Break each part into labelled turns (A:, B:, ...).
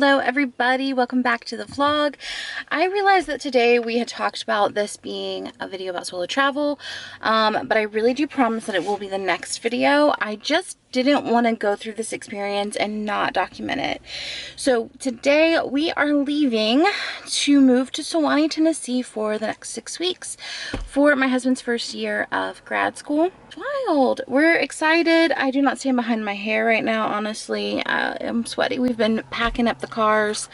A: Hello everybody, welcome back to the vlog. I realized that today we had talked about this being a video about solo travel, but I really do promise that it will be the next video. I just didn't want to go through this experience and not document it. So today we are leaving to move to Sewanee, Tennessee for the next 6 weeks for my husband's first year of grad school. It's wild. We're excited. I do not stand behind my hair right now, honestly. I'm sweaty. We've been packing up the cars,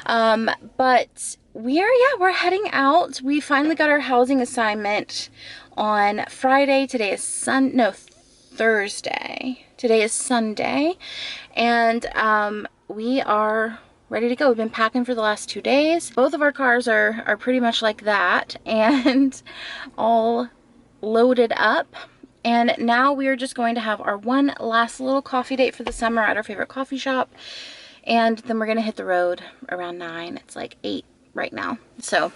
A: but we're heading out. We finally got our housing assignment on Friday. Today is Thursday. Today is Sunday, and we are ready to go. We've been packing for the last 2 days. Both of our cars are pretty much like that and all loaded up. And now we are just going to have our one last little coffee date for the summer at our favorite coffee shop. And then we're going to hit the road around 9. It's like 8 right now. So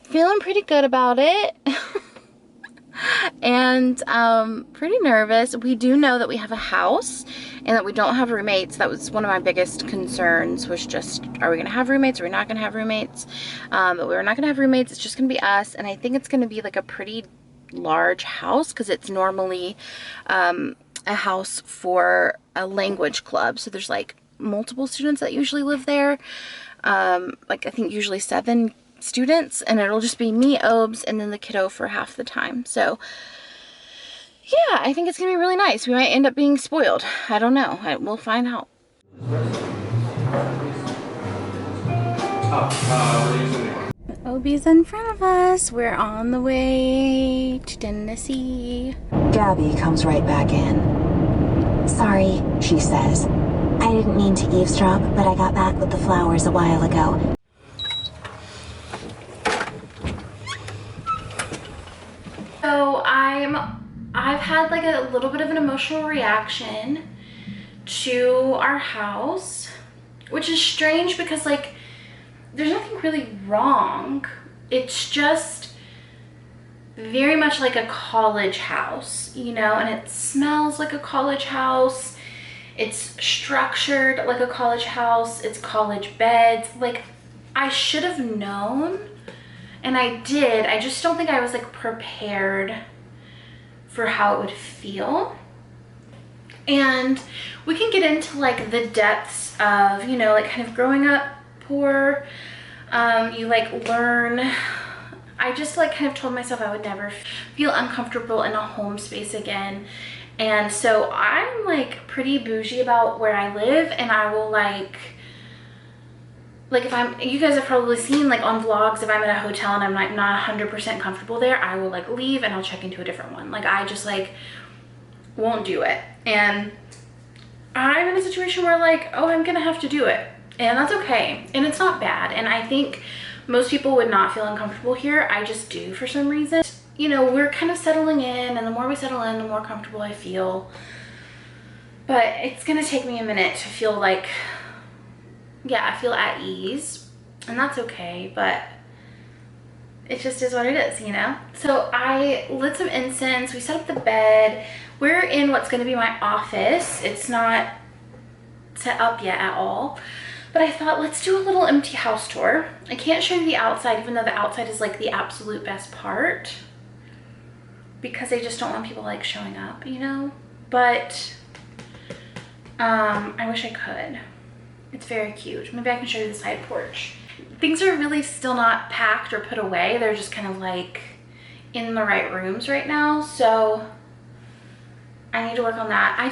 A: feeling pretty good about it. And pretty nervous. We do know that we have a house and that we don't have roommates. That was one of my biggest concerns, was just, are we gonna have roommates? Are we not gonna have roommates? But we're not gonna have roommates. It's just gonna be us, and I think it's gonna be like a pretty large house because it's normally a house for a language club. So there's like multiple students that usually live there. Like I think usually 7 students, and it'll just be me, Obes, and then the kiddo for half the time. So yeah, I think it's gonna be really nice. We might end up being spoiled. I don't know. We'll find out. Obie's in front of us. We're on the way to Tennessee.
B: Gabby comes right back in. Sorry, she says. I didn't mean to eavesdrop, but I got back with the flowers a while ago.
A: So I've had like a little bit of an emotional reaction to our house, which is strange because like there's nothing really wrong. It's just very much like a college house, you know, and it smells like a college house. It's structured like a college house. It's college beds. Like, I should have known, and I did. I just don't think I was like prepared for how it would feel. And we can get into like the depths of, you know, like kind of growing up poor. You like learn. I just like kind of told myself I would never feel uncomfortable in a home space again. And so I'm like pretty bougie about where I live, and I will like if you guys have probably seen like on vlogs, if I'm at a hotel and I'm like not 100% comfortable there, I will like leave and I'll check into a different one. Like I just like won't do it. And I'm in a situation where like, oh, I'm gonna have to do it, and that's okay, and it's not bad. And I think most people would not feel uncomfortable here. I just do for some reason. You know, we're kind of settling in, and the more we settle in, the more comfortable I feel. But it's gonna take me a minute to feel like, yeah, I feel at ease, and that's okay, but it just is what it is, you know? So I lit some incense, we set up the bed. We're in what's gonna be my office. It's not set up yet at all, but I thought, let's do a little empty house tour. I can't show you the outside, even though the outside is like the absolute best part, because I just don't want people like showing up, you know? But I wish I could. It's very cute. Maybe I can show you the side porch. Things are really still not packed or put away. They're just kind of like in the right rooms right now. So I need to work on that. I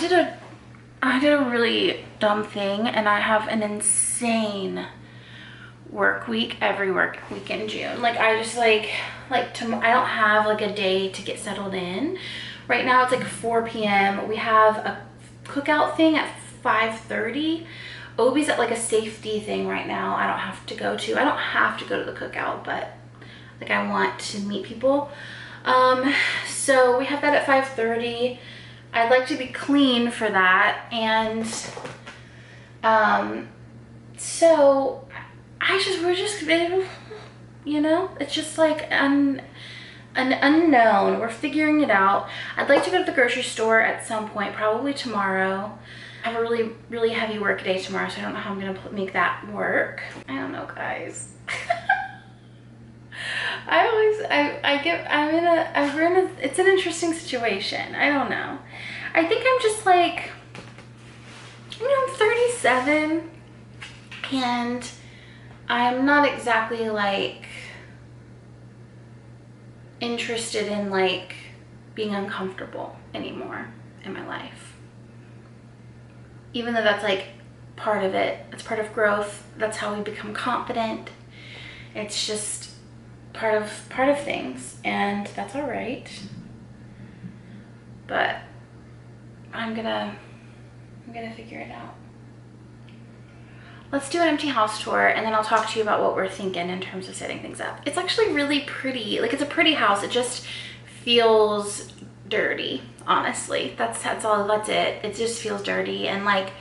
A: did a really dumb thing, and I have an insane work week every work week in June. Like I just like tomorrow I don't have like a day to get settled in. Right now it's like 4 p.m. We have a cookout thing at 5:30. Obie's at like a safety thing right now. I don't have to go to the cookout, but like I want to meet people. So we have that at 5:30. I'd like to be clean for that, and so we're just, you know, it's just like an unknown. We're figuring it out. I'd like to go to the grocery store at some point, probably tomorrow. I have a really, really heavy work day tomorrow, so I don't know how I'm gonna make that work. I don't know, guys. It's an interesting situation. I don't know. I think I'm just like, you know, I'm 37 and I'm not exactly like interested in like being uncomfortable anymore in my life. Even though that's like part of it, it's part of growth. That's how we become confident. It's just part of things, and that's all right. But I'm gonna figure it out. Let's do an empty house tour, and then I'll talk to you about what we're thinking in terms of setting things up. It's actually really pretty. Like, it's a pretty house. It just feels dirty, honestly. That's it. It just feels dirty, and like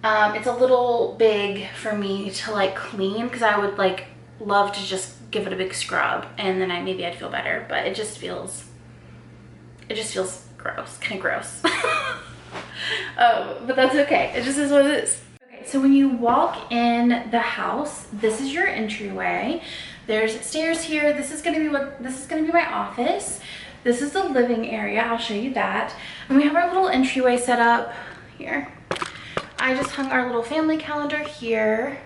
A: it's a little big for me to like clean, because I would like love to just give it a big scrub, and then maybe I'd feel better, but it just feels gross, kind of gross. But that's okay. It just is what it is. Okay, so when you walk in the house, this is your entryway. There's stairs here. This is gonna be my office. This is the living area. I'll show you that. And we have our little entryway set up here. I just hung our little family calendar here.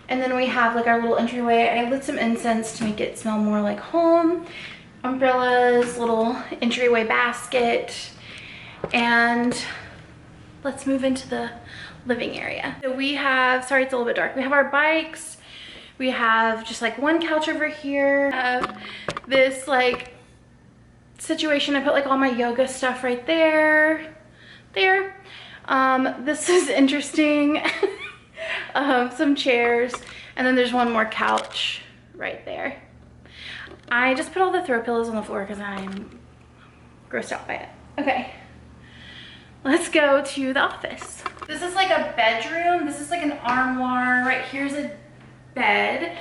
A: And then we have like our little entryway. I lit some incense to make it smell more like home. Umbrellas, little entryway basket. And let's move into the living area. So we have, sorry it's a little bit dark, we have our bikes. We have just like one couch over here. I have this like situation. I put like all my yoga stuff right there. This is interesting. Some chairs, and then there's one more couch right there. I just put all the throw pillows on the floor because I'm grossed out by it. Okay, let's go to the office. This is like a bedroom. This is like an armoire. Right here's a bed,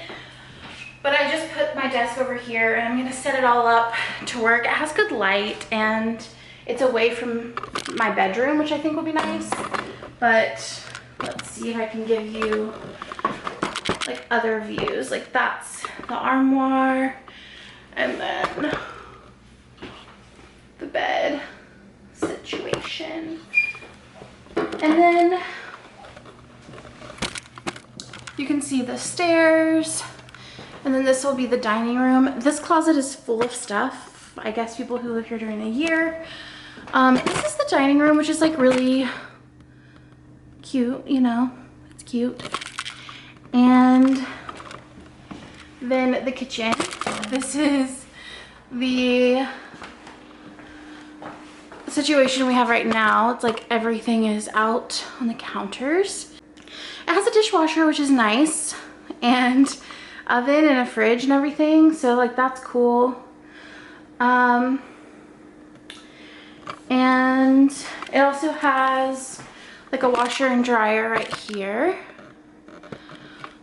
A: but I just put my desk over here, and I'm gonna set it all up to work. It has good light, and it's away from my bedroom, which I think will be nice. But let's see if I can give you like other views. Like, that's the armoire, and then the bed situation. And then you can see the stairs, and then this will be the dining room. This closet is full of stuff. I guess people who live here during the year. This is the dining room, which is like really cute, you know, it's cute. And then the kitchen. This is the situation we have right now. It's like everything is out on the counters. It has a dishwasher, which is nice, and oven and a fridge and everything, so like that's cool. And it also has like a washer and dryer right here,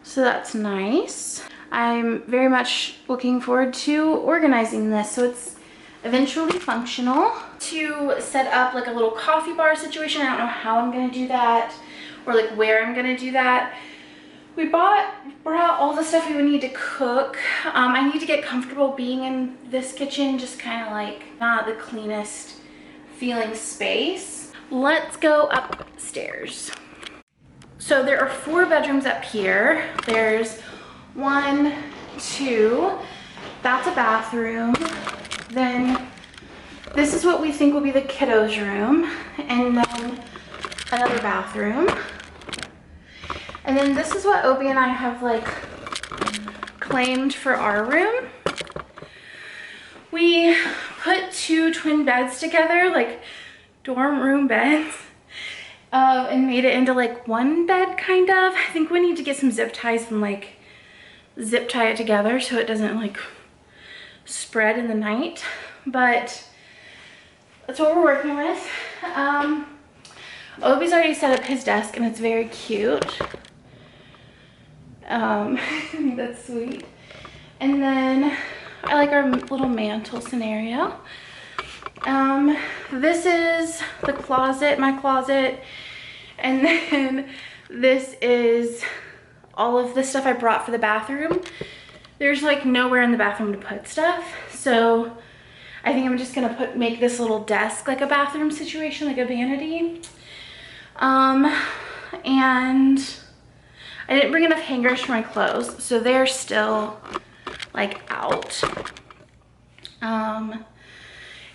A: so that's nice. I'm very much looking forward to organizing this so it's eventually functional. To set up like a little coffee bar situation, I don't know how I'm gonna do that or like where I'm gonna do that. We brought all the stuff we would need to cook. I need to get comfortable being in this kitchen, just kind of like not the cleanest feeling space. Let's go upstairs. So there are 4 bedrooms up here. There's 1, 2, that's a bathroom. Then this is what we think will be the kiddos' room, and then another bathroom. And then this is what Obi and I have like claimed for our room. We put 2 twin beds together, like dorm room beds, and made it into like one bed kind of. I think we need to get some zip ties and like zip tie it together so it doesn't like spread in the night, but that's what we're working with. Obi's already set up his desk and it's very cute. That's sweet. And then I like our little mantle scenario. This is the closet, my closet. And then this is all of the stuff I brought for the bathroom. There's like nowhere in the bathroom to put stuff. So I think I'm just gonna make this little desk like a bathroom situation, like a vanity. And I didn't bring enough hangers for my clothes, so they're still like out.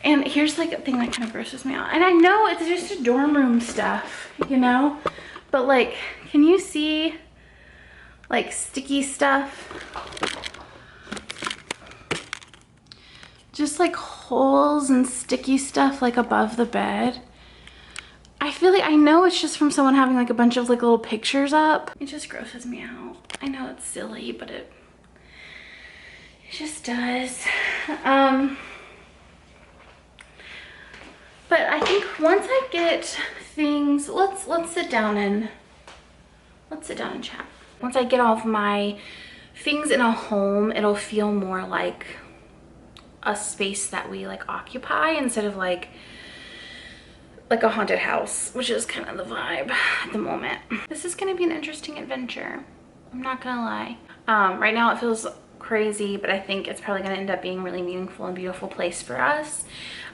A: And here's like a thing that kind of grosses me out. And I know it's just a dorm room stuff, you know? But like, can you see like sticky stuff? Just like holes and sticky stuff like above the bed. I feel like, I know it's just from someone having like a bunch of like little pictures up. It just grosses me out. I know it's silly, but it just does. But I think once I get things, let's sit down and chat. Once I get all of my things in a home, it'll feel more like a space that we like occupy instead of like a haunted house, which is kind of the vibe at the moment. This is gonna be an interesting adventure, I'm not gonna lie. Right now it feels crazy, but I think it's probably gonna end up being a really meaningful and beautiful place for us.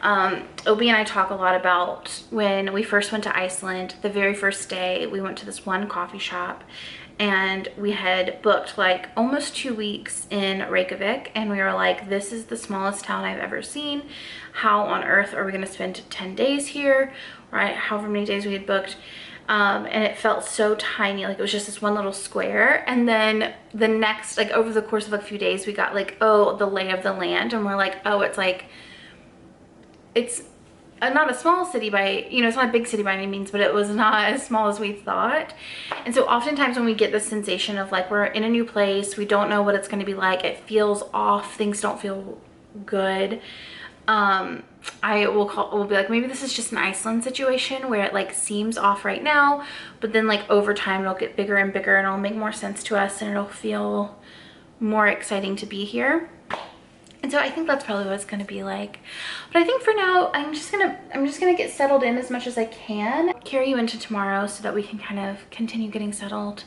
A: Obi and I talk a lot about when we first went to Iceland. The very first day we went to this one coffee shop and we had booked like almost 2 weeks in Reykjavik, and we were like, this is the smallest town I've ever seen. How on earth are we gonna spend 10 days here, right? However many days we had booked. And it felt so tiny, like it was just this one little square. And then the next, like over the course of a few days, we got like, oh, the lay of the land, and we're like, oh, it's like, it's not a small city by, you know, it's not a big city by any means, but it was not as small as we thought. And so oftentimes when we get this sensation of like we're in a new place, we don't know what it's going to be like, it feels off, things don't feel good, we'll be like, maybe this is just an Iceland situation where it like seems off right now, but then like over time it'll get bigger and bigger and it'll make more sense to us and it'll feel more exciting to be here. And so I think that's probably what it's going to be like. But I think for now, I'm just gonna get settled in as much as I can. Carry you into tomorrow so that we can kind of continue getting settled.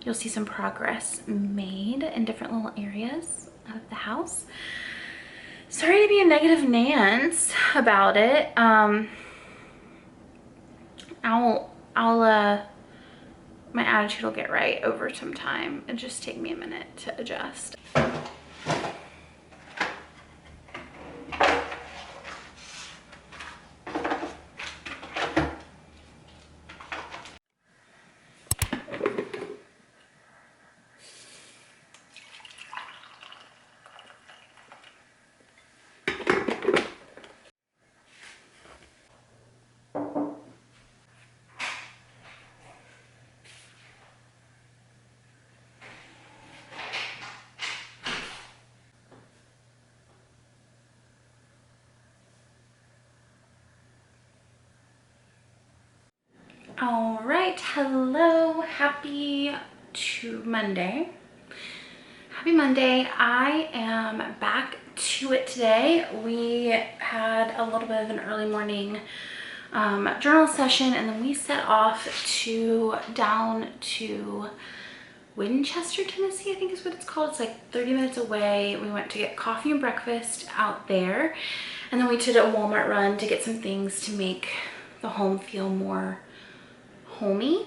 A: You'll see some progress made in different little areas of the house. Sorry to be a negative Nance about it. My attitude will get right over some time. It'll just take me a minute to adjust. All right, hello, happy Monday. Happy Monday. I am back to it today. We had a little bit of an early morning journal session, and then we set off down to Winchester, Tennessee, I think is what it's called. It's like 30 minutes away. We went to get coffee and breakfast out there, and then we did a Walmart run to get some things to make the home feel more homey.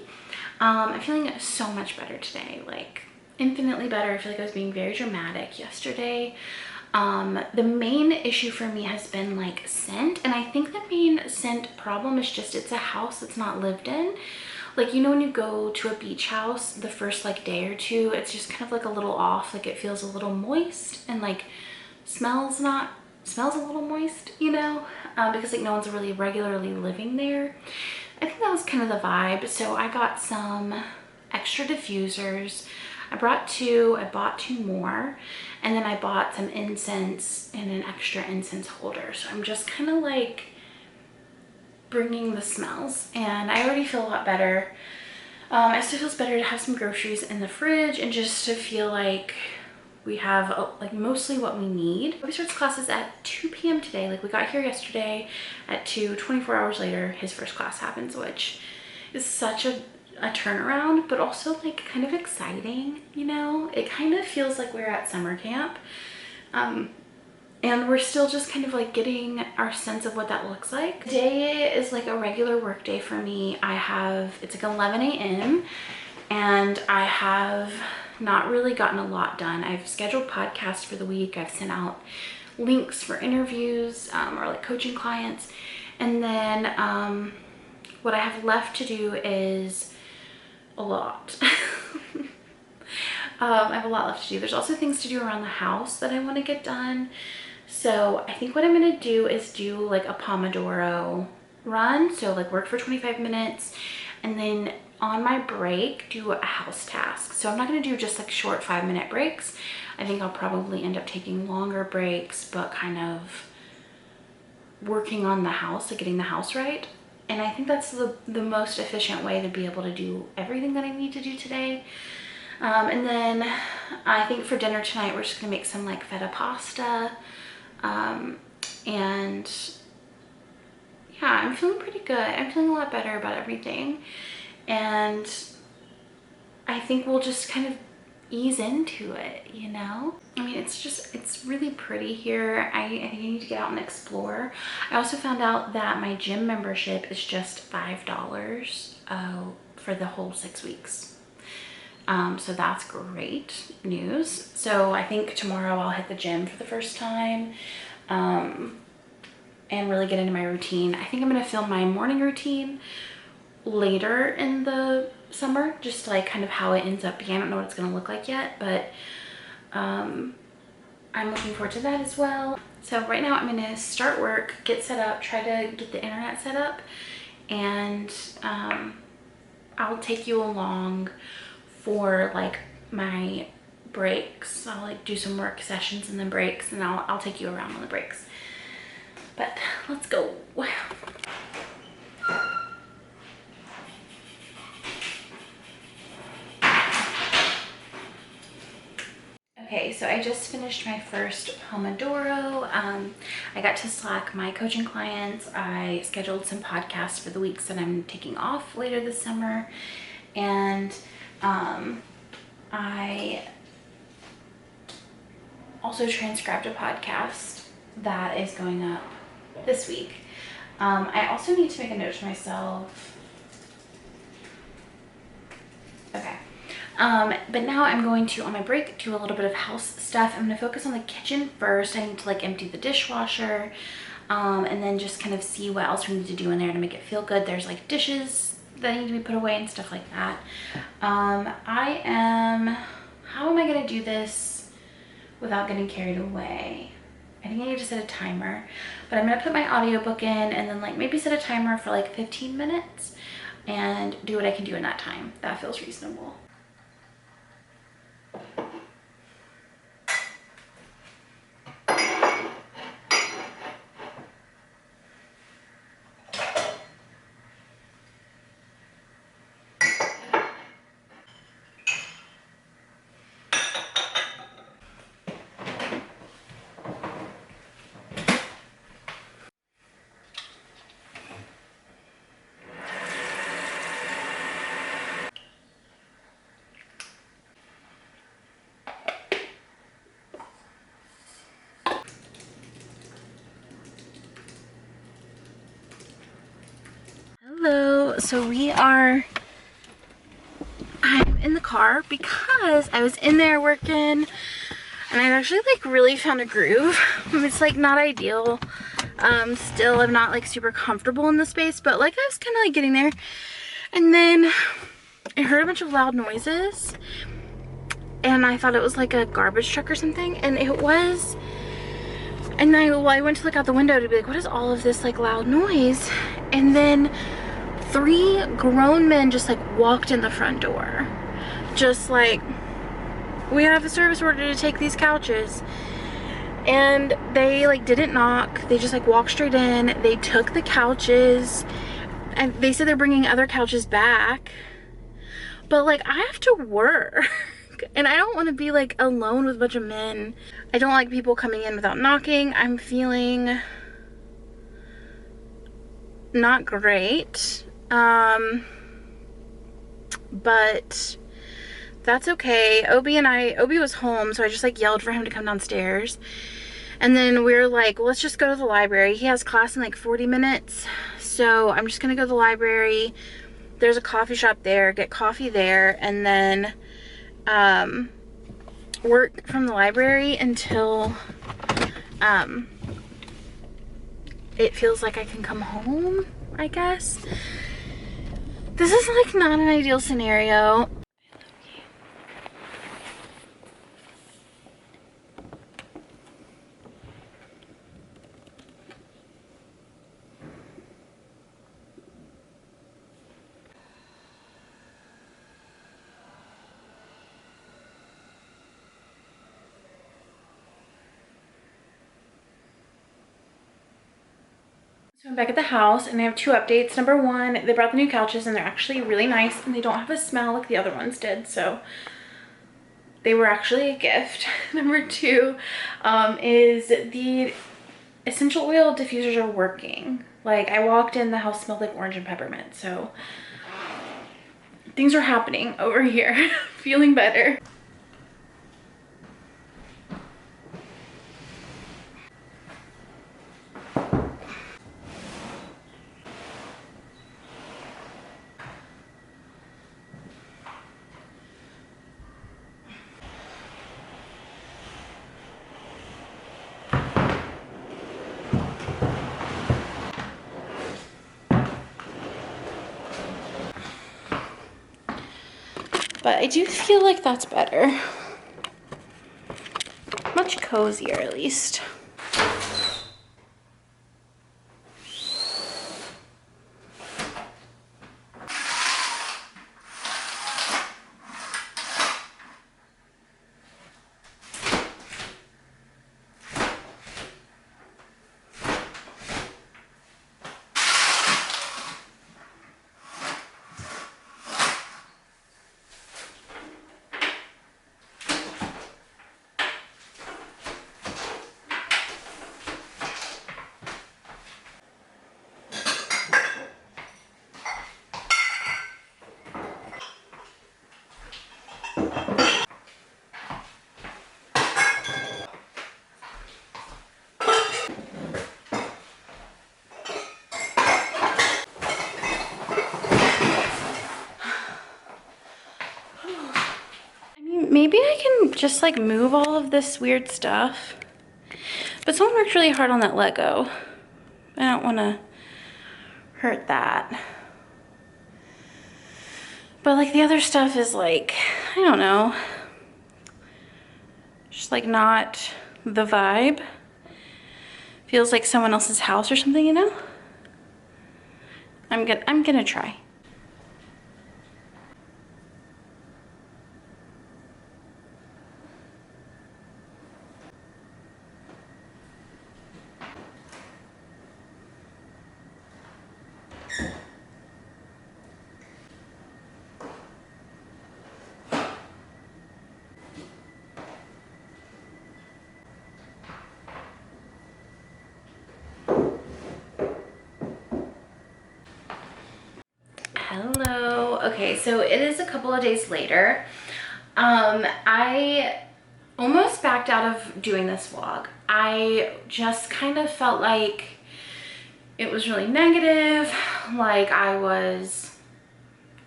A: I'm feeling so much better today, like infinitely better. I feel like I was being very dramatic yesterday. The main issue for me has been like scent, and I think the main scent problem is just it's a house that's not lived in. Like, you know, when you go to a beach house the first like day or two, it's just kind of like a little off, like it feels a little moist and like smells a little moist, you know, because like no one's really regularly living there. I think that was kind of the vibe. So I got some extra diffusers. I bought two more, and then I bought some incense and an extra incense holder. So I'm just kind of like bringing the smells, and I already feel a lot better. It still feels better to have some groceries in the fridge and just to feel like we have like mostly what we need. We starts classes at 2 p.m. today. Like, we got here yesterday at 2, 24 hours later his first class happens, which is such a turnaround, but also like kind of exciting, you know? It kind of feels like we're at summer camp. And we're still just kind of like getting our sense of what that looks like. Today is like a regular work day for me. It's like 11 a.m. and I have not really gotten a lot done. I've scheduled podcasts for the week. I've sent out links for interviews or like coaching clients. And then what I have left to do is a lot. I have a lot left to do. There's also things to do around the house that I want to get done. So I think what I'm going to do is do like a Pomodoro run. So like work for 25 minutes and then on my break do a house task. So I'm not going to do just like short 5-minute breaks. I think I'll probably end up taking longer breaks, but kind of working on the house, like getting the house right. And I think that's the most efficient way to be able to do everything that I need to do today. And then I think for dinner tonight, we're just gonna make some like feta pasta. And yeah, I'm feeling pretty good. I'm feeling a lot better about everything. And I think we'll just kind of ease into it, you know? I mean, it's really pretty here. I think I need to get out and explore. I also found out that my gym membership is just $5 for the whole 6 weeks. So that's great news. So I think tomorrow I'll hit the gym for the first time and really get into my routine. I think I'm gonna film my morning routine later in the summer, just like kind of how it ends up being. I don't know what it's gonna look like yet, but I'm looking forward to that as well. So right now I'm gonna start work, get set up, try to get the internet set up, and I'll take you along for like my breaks. I'll like do some work sessions and then breaks, and I'll take you around on the breaks. But let's go. Okay, so I just finished my first Pomodoro. I got to Slack my coaching clients. I scheduled some podcasts for the weeks that I'm taking off later this summer. And I also transcribed a podcast that is going up this week. I also need to make a note to myself. Okay. But now I'm going to, on my break, do a little bit of house stuff. I'm gonna focus on the kitchen first. I need to like empty the dishwasher, and then just kind of see what else we need to do in there to make it feel good. There's like dishes that need to be put away and stuff like that. How am I gonna do this without getting carried away? I think I need to set a timer, but I'm gonna put my audiobook in and then like maybe set a timer for like 15 minutes and do what I can do in that time. That feels reasonable. Hello, so I'm in the car because I was in there working and I've actually like really found a groove. It's like not ideal. Still I'm not like super comfortable in the space, but like I was kind of like getting there. And then I heard a bunch of loud noises and I thought it was like a garbage truck or something, and it was. And I went to look out the window to be like, what is all of this like loud noise? And then 3 grown men just like walked in the front door. Just like, we have a service order to take these couches. And they like didn't knock. They just like walked straight in. They took the couches and they said they're bringing other couches back. But like I have to work. And I don't want to be like alone with a bunch of men. I don't like people coming in without knocking. I'm feeling not great. but that's okay. Obi was home, so I just like yelled for him to come downstairs. And then we were like, well, let's just go to the library. He has class in like 40 minutes. So I'm just gonna go to the library. There's a coffee shop there, get coffee there, and then work from the library until it feels like I can come home, I guess. This is like not an ideal scenario. So I'm back at the house and I have two updates. Number one, they brought the new couches and they're actually really nice and they don't have a smell like the other ones did. So they were actually a gift. Number two is the essential oil diffusers are working. Like I walked in, the house smelled like orange and peppermint. So things are happening over here. Feeling better. But I do feel like that's better. Much cozier at least. Maybe I can just like move all of this weird stuff. But someone worked really hard on that Lego. I don't want to hurt that. But like the other stuff is like, I don't know. Just like not the vibe. Feels like someone else's house or something, you know? I'm gonna try. Hello. Okay, so it is a couple of days later. I almost backed out of doing this vlog. I just kind of felt like it was really negative, like I was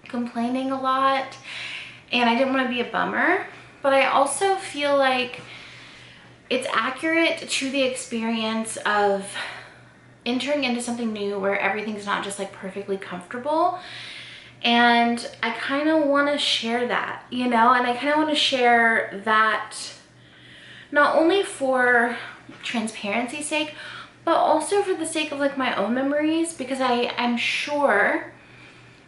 A: complaining a lot, and I didn't want to be a bummer, but I also feel like it's accurate to the experience of entering into something new where everything's not just like perfectly comfortable. And I kind of want to share that, you know, and I kind of want to share that not only for transparency's sake, but also for the sake of like my own memories, because I'm sure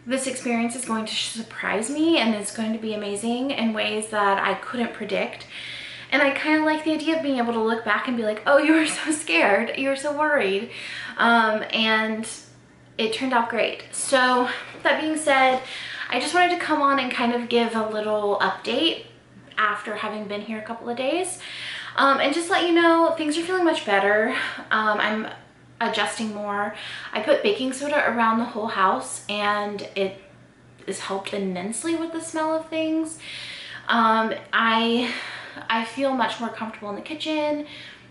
A: this experience is going to surprise me and it's going to be amazing in ways that I couldn't predict. And I kind of like the idea of being able to look back and be like, oh, you were so scared, you were so worried, and it turned out great. So that being said, I just wanted to come on and kind of give a little update after having been here a couple of days, and just let you know things are feeling much better. I'm adjusting more. I put baking soda around the whole house and it has helped immensely with the smell of things. I feel much more comfortable in the kitchen.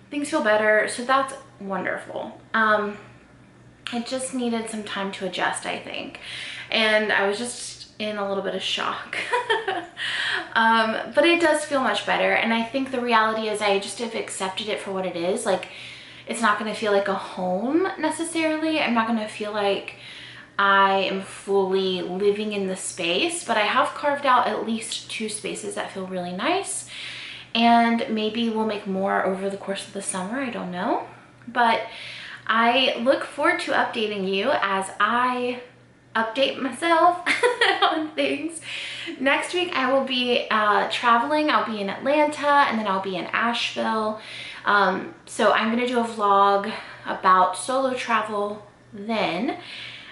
A: Things feel better, so that's wonderful. It just needed some time to adjust, I think, and I was just in a little bit of shock. But it does feel much better, and I think the reality is I just have accepted it for what it is. Like, it's not going to feel like a home necessarily. I'm not going to feel like I am fully living in the space, but I have carved out at least 2 spaces that feel really nice, and maybe we'll make more over the course of the summer. I don't know, but I look forward to updating you as I update myself on things. Next week I will be traveling. I'll be in Atlanta, and then I'll be in Asheville. So I'm gonna do a vlog about solo travel then.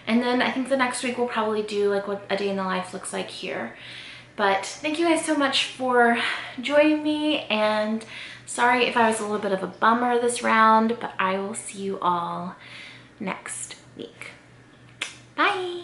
A: And then I think the next week we'll probably do like what a day in the life looks like here. But thank you guys so much for joining me, and sorry if I was a little bit of a bummer this round, but I will see you all next week. Bye.